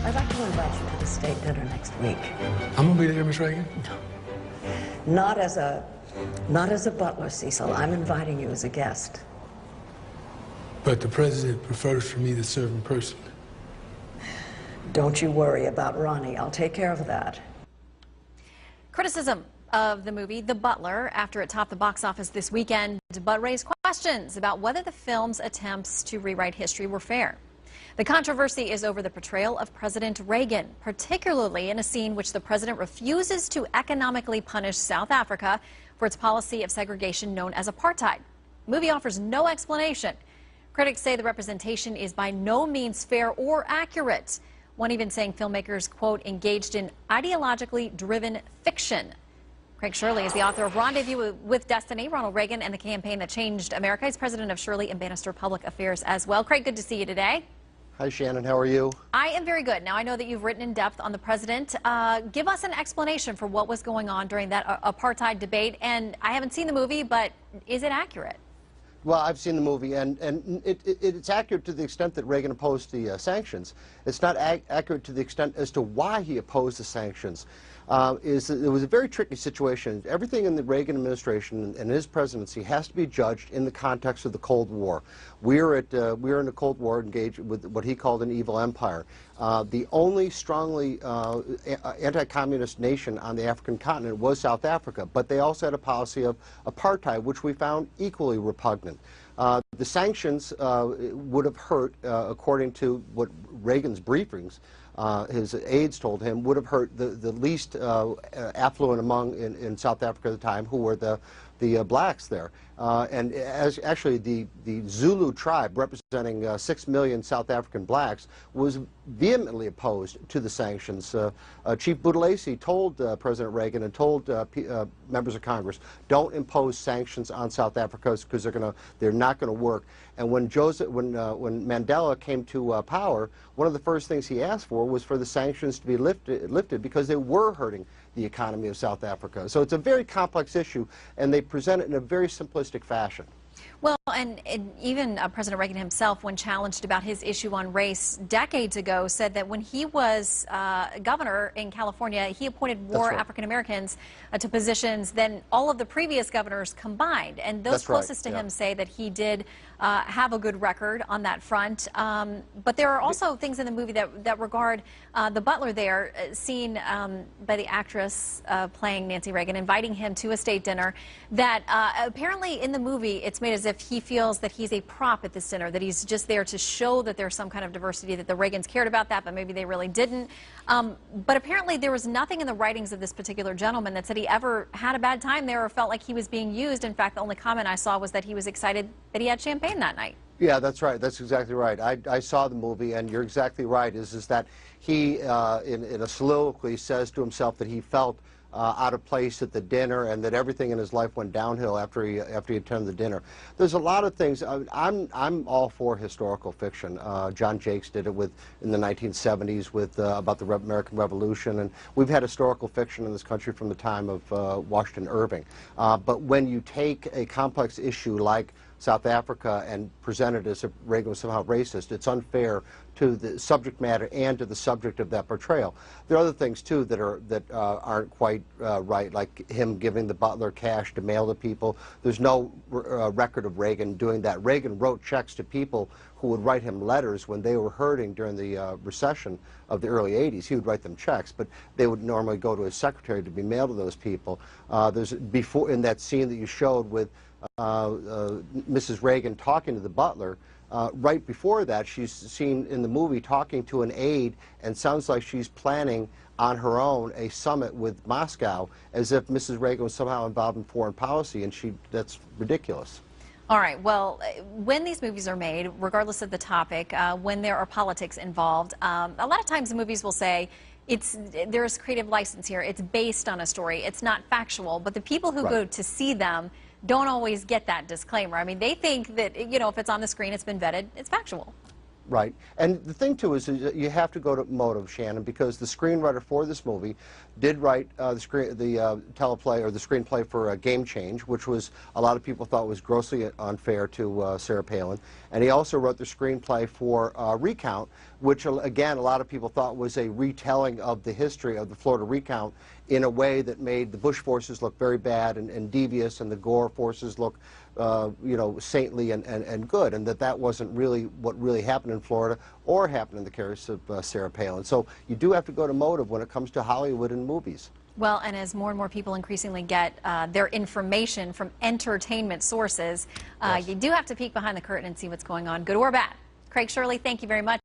I'd like to invite you to the state dinner next week. I'm gonna be there, Miss Reagan? No. Not as a butler, Cecil. I'm inviting you as a guest. But the president prefers for me to serve in person. Don't you worry about Ronnie. I'll take care of that. Criticism of the movie The Butler after it topped the box office this weekend, but raised questions about whether the film's attempts to rewrite history were fair. The controversy is over the portrayal of President Reagan, particularly in a scene which the president refuses to economically punish South Africa for its policy of segregation known as apartheid. The movie offers no explanation. Critics say the representation is by no means fair or accurate. One even saying filmmakers, quote, engaged in ideologically driven fiction. Craig Shirley is the author of Rendezvous with Destiny, Ronald Reagan and the Campaign That Changed America. He's president of Shirley and Bannister Public Affairs as well. Craig, good to see you today. Hi, Shannon. How are you? I am very good. Now, I know that you've written in depth on the president. Give us an explanation for what was going on during that apartheid debate. And I haven't seen the movie, but is it accurate? Well, I've seen the movie, and it's accurate to the extent that Reagan opposed the sanctions. It's not accurate to the extent as to why he opposed the sanctions. It was a very tricky situation. Everything in the Reagan administration and his presidency has to be judged in the context of the Cold War. We're in a Cold War engaged with what he called an evil empire. The only strongly anti-communist nation on the African continent was South Africa, but they also had a policy of apartheid, which we found equally repugnant. The sanctions would have hurt, according to what Reagan's briefings, his aides told him, would have hurt the least affluent in South Africa at the time, who were the blacks there. And actually the Zulu tribe, representing 6 million South African blacks, was vehemently opposed to the sanctions. Chief Buthelezi told President Reagan and told members of Congress, don't impose sanctions on South Africa because they're not going to work. And when Mandela came to power, one of the first things he asked for was for the sanctions to be lifted because they were hurting the economy of South Africa. So it's a very complex issue, and they present it in a very simplistic fashion. Well, and even President Reagan himself, when challenged about his issue on race decades ago, said that when he was governor in California, he appointed more African Americans to positions than all of the previous governors combined. And those closest to him say that he did have a good record on that front. But there are also things in the movie that regard the butler there, seen by the actress playing Nancy Reagan, inviting him to a state dinner, that apparently in the movie it's made as if he feels that he's a prop at this dinner, that he's just there to show that there's some kind of diversity, that the Reagans cared about that, but maybe they really didn't. But apparently there was nothing in the writings of this particular gentleman that said he ever had a bad time there or felt like he was being used. In fact, the only comment I saw was that he was excited that he had champagne that night. Yeah, that's right. That's exactly right. I saw the movie, and you're exactly right, is that he, in a soliloquy, says to himself that he felt out of place at the dinner, and that everything in his life went downhill after he attended the dinner. There's a lot of things. I'm all for historical fiction. John Jakes did it in the 1970s about the American Revolution, and we've had historical fiction in this country from the time of Washington Irving. But when you take a complex issue like South Africa and present it as if Reagan was somehow racist, it's unfair to the subject matter and to the subject of that portrayal. There are other things too that aren't quite right, like him giving the butler cash to mail to people. There's no record of Reagan doing that. Reagan wrote checks to people who would write him letters when they were hurting during the recession of the early 80s. He would write them checks, but they would normally go to his secretary to be mailed to those people. Before, in that scene that you showed with Mrs. Reagan talking to the butler, right before that, she's seen in the movie talking to an aide, and sounds like she's planning on her own a summit with Moscow, as if Mrs. Reagan was somehow involved in foreign policy, and that's ridiculous. All right, well, when these movies are made, regardless of the topic, when there are politics involved, a lot of times the movies will say, there's creative license here, it's based on a story, it's not factual, but the people who go to see them don't always get that disclaimer. I mean, they think that, you know, if it's on the screen, it's been vetted, it's factual. Right. And the thing, too, is you have to go to motive, Shannon, because the screenwriter for this movie did write the teleplay or the screenplay for Game Change, which was a lot of people thought was grossly unfair to Sarah Palin. And he also wrote the screenplay for Recount, which, again, a lot of people thought was a retelling of the history of the Florida recount in a way that made the Bush forces look very bad and devious, and the Gore forces look you know, saintly and good, and that wasn't really what really happened in Florida or happened in the case of Sarah Palin. So you do have to go to motive when it comes to Hollywood and movies. Well, and as more and more people increasingly get their information from entertainment sources, Yes. you do have to peek behind the curtain and see what's going on, good or bad. Craig Shirley, thank you very much.